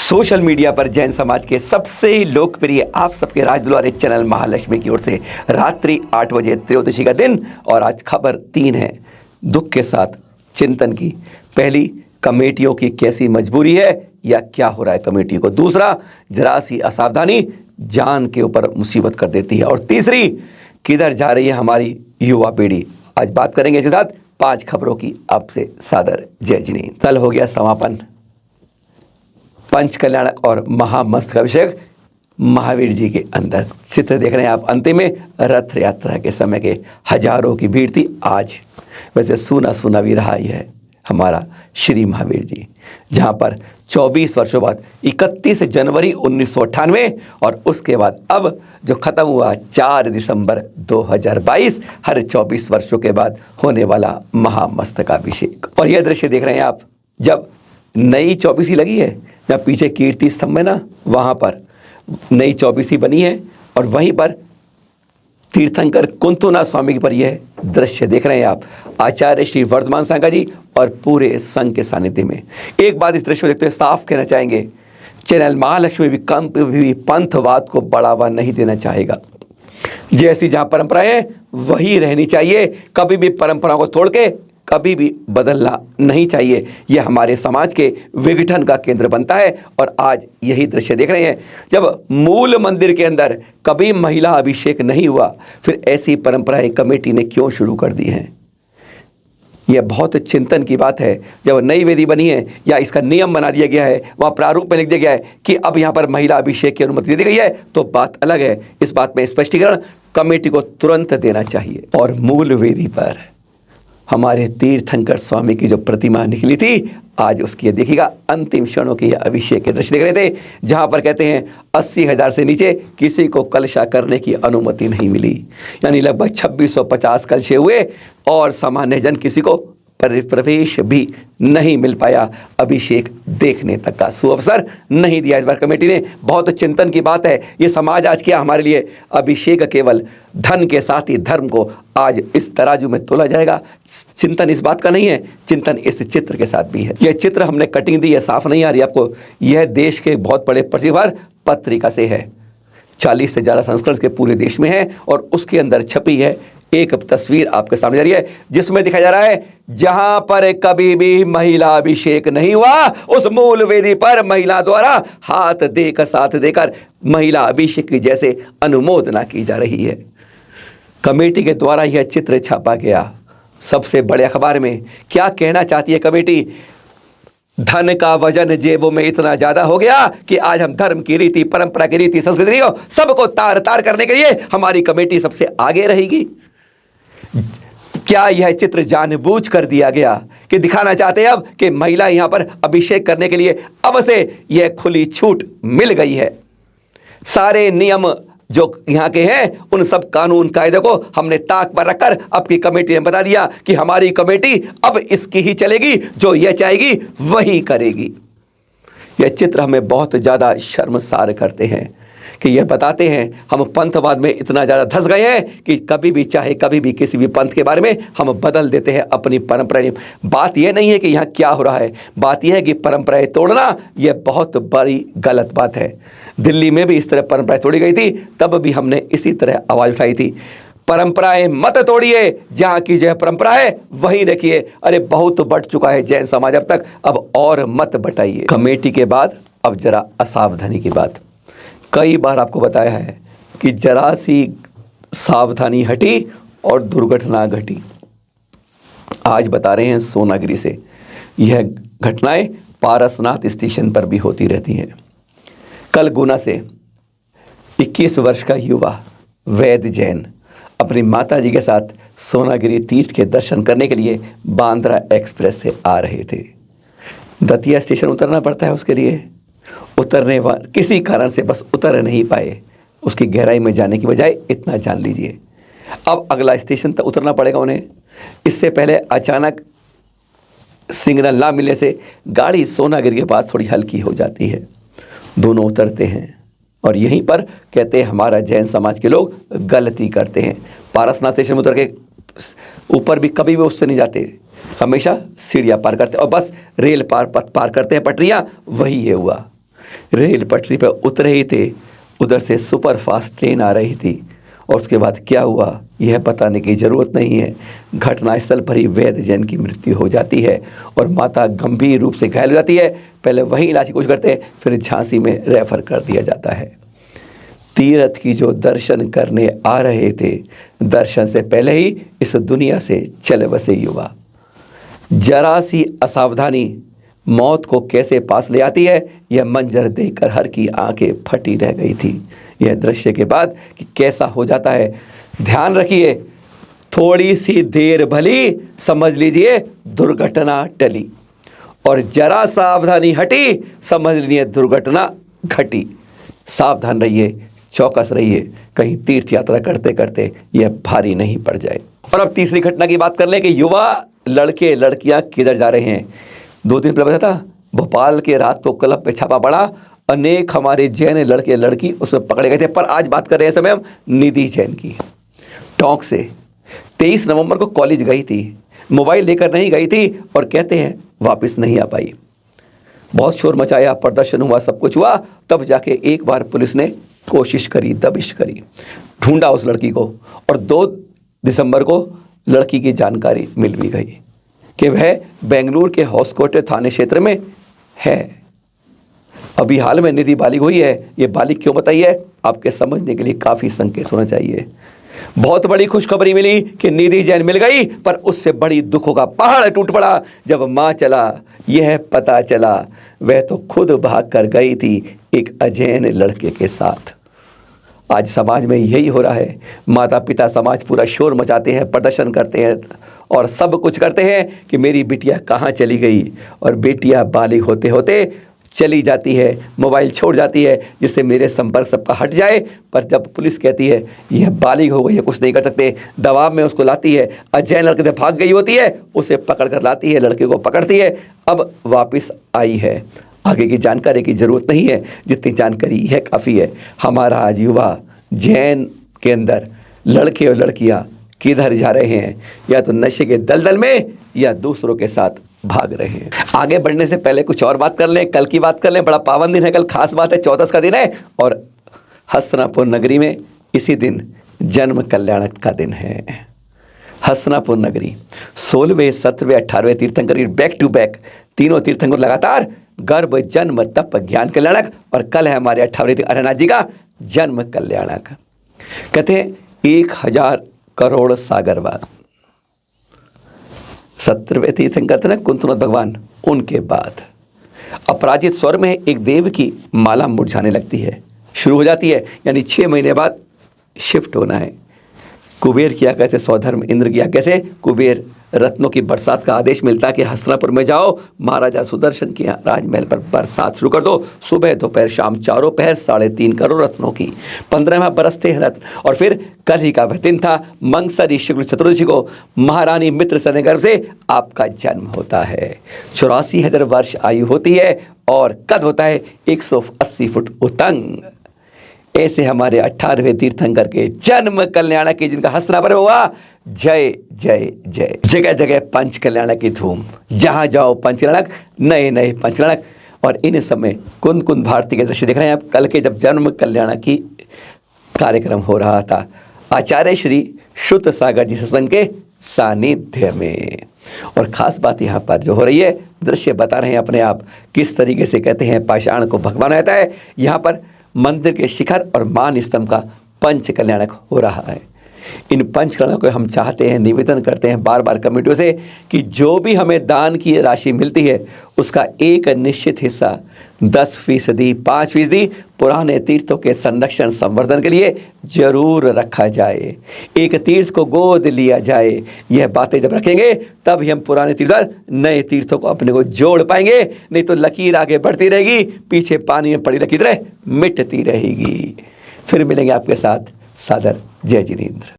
Social media पर जैन समाज के सबसे लोकप्रिय आप सबके राज दुलारे चैनल महालक्ष्मी की ओर से रात्रि 8 बजे त्रयोदशी का दिन। और आज खबर 3 है दुख के साथ चिंतन की। पहली, कमेटियों की कैसी मजबूरी है या क्या हो रहा है कमेटी को। दूसरा, जरा सी असावधानी जान के ऊपर मुसीबत कर देती है। और तीसरी, किधर जा रही है हमारी युवा पीढ़ी। आज बात करेंगे इसके साथ 5 खबरों की। आपसे सादर जय जिनी। कल हो गया समापन पंच कल्याणक और महामस्तकाभिषेक महावीर जी के अंदर। चित्र देख रहे हैं आप। अंतिम में रथ यात्रा के समय के हजारों की भीड़ थी। आज वैसे सूना सूना भी रहा ही है हमारा श्री महावीर जी, जहां पर 24 वर्षों बाद 31 जनवरी 1998 और उसके बाद अब जो ख़त्म हुआ 4 दिसंबर 2022, हर 24 वर्षों के बाद होने वाला महामस्तकाभिषेक। और यह दृश्य देख रहे हैं आप, जब नई चौबीसी लगी है, जब पीछे कीर्ति स्तंभ है ना, वहाँ पर नई चौबीसी बनी है और वहीं पर तीर्थंकर कुंतुनाथ स्वामी पर यह दृश्य देख रहे हैं आप। आचार्य श्री वर्धमान सांगा जी और पूरे संघ के सानिध्य में। एक बात इस दृश्य को देखते हुए साफ कहना चाहेंगे, चैनल महालक्ष्मी भी कम भी पंथवाद को बढ़ावा नहीं देना चाहेगा। जैसी जहाँ परंपराएं हैं वही रहनी चाहिए, कभी भी परंपराओं को तोड़ के कभी भी बदलना नहीं चाहिए। यह हमारे समाज के विघटन का केंद्र बनता है। और आज यही दृश्य देख रहे हैं, जब मूल मंदिर के अंदर कभी महिला अभिषेक नहीं हुआ, फिर ऐसी परंपराएं कमेटी ने क्यों शुरू कर दी हैं। यह बहुत चिंतन की बात है। जब नई वेदी बनी है या इसका नियम बना दिया गया है, वहाँ प्रारूप में लिख दिया गया है कि अब यहाँ पर महिला अभिषेक की अनुमति दी गई है, तो बात अलग है। इस बात में स्पष्टीकरण कमेटी को तुरंत देना चाहिए। और मूल वेदी पर हमारे तीर्थंकर स्वामी की जो प्रतिमा निकली थी, आज उसकी देखिएगा अंतिम क्षणों के अभिषेक के दृश्य देख रहे थे, जहां पर कहते हैं 80,000 से नीचे किसी को कलशा करने की अनुमति नहीं मिली। यानी लगभग 2650 कलशे हुए और सामान्य जन किसी को प्रवेश भी नहीं मिल पाया। अभिषेक देखने तक का सुअवसर नहीं दिया इस बार कमेटी ने। बहुत चिंतन की बात है। ये समाज आज क्या हमारे लिए। अभिषेक केवल धन के साथ ही धर्म को आज इस तराजू में तोला जाएगा। चिंतन इस बात का नहीं है, चिंतन इस चित्र के साथ भी है। यह चित्र हमने कटिंग दी है, साफ नहीं आ रही आपको। यह देश के बहुत बड़े प्रतिभार पत्रिका से है, 40 से ज़्यादा संस्करण के पूरे देश में है। और उसके अंदर छपी है एक तस्वीर आपके सामने जा रही है, जिसमें दिखाया जा रहा है जहां पर कभी भी महिला अभिषेक नहीं हुआ, उस मूल वेदी पर महिला द्वारा हाथ देकर साथ देकर महिला अभिषेक की जैसे अनुमोदना की जा रही है। कमेटी के द्वारा यह चित्र छापा गया सबसे बड़े अखबार में। क्या कहना चाहती है कमेटी। धन का वजन जेबों में इतना ज्यादा हो गया कि आज हम धर्म की रीति, परंपरा की रीति, संस्कृति को सबको तार तार करने के लिए हमारी कमेटी सबसे आगे रहेगी। क्या यह चित्र जानबूझ कर दिया गया कि दिखाना चाहते हैं अब कि महिला यहां पर अभिषेक करने के लिए अब से यह खुली छूट मिल गई है। सारे नियम जो यहाँ के हैं, उन सब कानून कायदे को हमने ताक पर रखकर अब की कमेटी ने बता दिया कि हमारी कमेटी अब इसकी ही चलेगी, जो यह चाहेगी वही करेगी। यह चित्र हमें बहुत ज़्यादा शर्मसार करते हैं कि यह बताते हैं हम पंथवाद में इतना ज़्यादा धंस गए हैं कि कभी भी चाहे कभी भी किसी भी पंथ के बारे में हम बदल देते हैं अपनी परंपराएं। बात यह नहीं है कि यहाँ क्या हो रहा है, बात यह है कि परंपराएं तोड़ना यह बहुत बड़ी गलत बात है। दिल्ली में भी इस तरह परंपराएं तोड़ी गई थी, तब भी हमने इसी तरह आवाज़ उठाई थी, परंपराएं मत तोड़िए, जहाँ की जो परंपरा है वही रखिए। अरे बहुत बढ़ चुका है जैन समाज अब तक, अब और मत बटाइए। कमेटी के बाद अब जरा असावधानी की बात। कई बार आपको बताया है कि जरा सी सावधानी हटी और दुर्घटना घटी। आज बता रहे हैं सोनागिरी से। यह घटनाएं पारसनाथ स्टेशन पर भी होती रहती हैं। कल गुना से 21 वर्ष का युवा वैद्य जैन अपनी माता जी के साथ सोनागिरी तीर्थ के दर्शन करने के लिए बांद्रा एक्सप्रेस से आ रहे थे। दतिया स्टेशन उतरना पड़ता है उसके लिए। उतरने वाले किसी कारण से बस उतर नहीं पाए। उसकी गहराई में जाने की बजाय इतना जान लीजिए, अब अगला स्टेशन तक उतरना पड़ेगा उन्हें। इससे पहले अचानक सिग्नल ना मिलने से गाड़ी सोनागिरी के पास थोड़ी हल्की हो जाती है। दोनों उतरते हैं और यहीं पर कहते हैं हमारा जैन समाज के लोग गलती करते हैं। पारसनाथ स्टेशन में उतर के ऊपर भी कभी भी उससे नहीं जाते, हमेशा सीढ़ियाँ पार करते और बस रेल पार पथ पार करते हैं, पटरियाँ। वही ये हुआ रेल पटरी पर उतरे ही थे, उधर से सुपर फास्ट ट्रेन आ रही थी और उसके बाद क्या हुआ यह बताने की ज़रूरत नहीं है। घटनास्थल पर ही वैद्य जैन की मृत्यु हो जाती है और माता गंभीर रूप से घायल हो जाती है। पहले वहीं इलाज की कोशिश करते हैं, फिर झांसी में रेफर कर दिया जाता है। तीर्थ की जो दर्शन करने आ रहे थे, दर्शन से पहले ही इस दुनिया से चले बसे युवा। जरा सी असावधानी मौत को कैसे पास ले आती है, यह मंजर देखकर हर की आंखें फटी रह गई थी। यह दृश्य के बाद कि कैसा हो जाता है, ध्यान रखिए। थोड़ी सी देर भली, समझ लीजिए दुर्घटना टली, और जरा सावधानी हटी, समझ लीजिए दुर्घटना घटी। सावधान रहिए, चौकस रहिए, कहीं तीर्थ यात्रा करते करते यह भारी नहीं पड़ जाए। और अब तीसरी घटना की बात कर लें कि युवा लड़के लड़कियां किधर जा रहे हैं। 2 दिन पहले पता था, भोपाल के रात को क्लब पे छापा पड़ा, अनेक हमारे जैन लड़के लड़की उसमें पकड़े गए थे। पर आज बात कर रहे हैं समय हम निधि जैन की। टोंक से 23 नवंबर को कॉलेज गई थी, मोबाइल लेकर नहीं गई थी और कहते हैं वापस नहीं आ पाई। बहुत शोर मचाया, प्रदर्शन हुआ, सब कुछ हुआ, तब जाके एक बार पुलिस ने कोशिश करी, दबिश करी, ढूंढा उस लड़की को और 2 दिसंबर को लड़की की जानकारी मिल भी गई कि वह बेंगलुरु के हॉस्कोटे थाने क्षेत्र में है। अभी हाल में निधि बालिग हुई है। ये बालिग क्यों बताई है, आपके समझने के लिए काफ़ी संकेत होना चाहिए। बहुत बड़ी खुशखबरी मिली कि निधि जैन मिल गई, पर उससे बड़ी दुखों का पहाड़ टूट पड़ा जब माँ चला यह पता चला वह तो खुद भाग कर गई थी एक अजैन लड़के के साथ। आज समाज में यही हो रहा है। माता पिता समाज पूरा शोर मचाते हैं, प्रदर्शन करते हैं और सब कुछ करते हैं कि मेरी बिटिया कहाँ चली गई, और बेटियाँ बालिग होते होते चली जाती है, मोबाइल छोड़ जाती है जिससे मेरे संपर्क सबका हट जाए। पर जब पुलिस कहती है यह बालिग हो गई है, कुछ नहीं कर सकते, दबाव में उसको लाती है, अजैन लड़के से भाग गई होती है, उसे पकड़ कर लाती है, लड़के को पकड़ती है, अब वापस आई है। आगे की जानकारी की ज़रूरत नहीं है, जितनी जानकारी है काफ़ी है। हमारा आज युवा जैन के अंदर लड़के और लड़कियां किधर जा रहे हैं, या तो नशे के दलदल में या दूसरों के साथ भाग रहे हैं। आगे बढ़ने से पहले कुछ और बात कर लें, कल की बात कर लें। बड़ा पावन दिन है, कल खास बात है, 14 का दिन है और हस्तिनापुर नगरी में इसी दिन जन्म कल्याण का दिन है। हस्तिनापुर नगरी 16वें 17वें 18वें तीर्थंकर बैक टू बैक, तीनों तीर्थंकर लगातार गर्भ जन्म तप ज्ञान कल्याणक, और कल है हमारे 18वें अरनाथ जी का जन्म कल्याणक। कहते हैं 1000 करोड़ सागरवाद। 17वें तीर्थंकर थे ना कुंतुनाथ भगवान, उनके बाद अपराजित स्वर में एक देव की माला मुरझाने लगती है, शुरू हो जाती है, यानी 6 महीने बाद शिफ्ट होना है। कुबेर किया कैसे स्वधर्म, इंद्र किया कैसे, कुबेर रत्नों की बरसात का आदेश मिलता कि हस्तिनापुर में जाओ, महाराजा सुदर्शन के राजमहल पर बरसात शुरू कर दो, सुबह दोपहर शाम चारों पहर 3.5 करोड़ रत्नों की। 15वां बरस थे रत्न, और फिर कल ही का वह दिन था मंगसरी शुक्ल चतुर्दशी को महारानी मित्र सन गर्भ से आपका जन्म होता है। 84,000 वर्ष आयु होती है और कद होता है 180 फुट उतंग। ऐसे हमारे 18वें तीर्थंकर के जन्म कल्याणक की, जिनका हस्तिनापुर में हुआ, जय जय जय। जगह जगह पंच कल्याणक की धूम, जहाँ जाओ पंच कल्याणक, नए नए पंच कल्याणक। और इन समय कुंद कुंद भारती के दृश्य देख रहे हैं आप। कल के जब जन्म कल्याणक की कार्यक्रम हो रहा था आचार्य श्री श्रुत सागर जी सत्संग के सानिध्य में, और ख़ास बात यहाँ पर जो हो रही है, दृश्य बता रहे हैं अपने आप किस तरीके से कहते हैं पाषाण को भगवान रहता है। यहाँ पर मंदिर के शिखर और मान स्तंभ का पंच कल्याणक हो रहा है। इन पंच कल्याणों को हम चाहते हैं, निवेदन करते हैं बार बार कमेटियों से कि जो भी हमें दान की राशि मिलती है उसका एक निश्चित हिस्सा 10%, 5% पुराने तीर्थों के संरक्षण संवर्धन के लिए जरूर रखा जाए। एक तीर्थ को गोद लिया जाए। यह बातें जब रखेंगे तब ही हम पुराने तीर्थ नए तीर्थों को अपने को जोड़ पाएंगे, नहीं तो लकीर आगे बढ़ती रहेगी, पीछे पानी में पड़ी लकीर मिटती रहेगी। फिर मिलेंगे आपके साथ, सादर जय जिनेंद्र।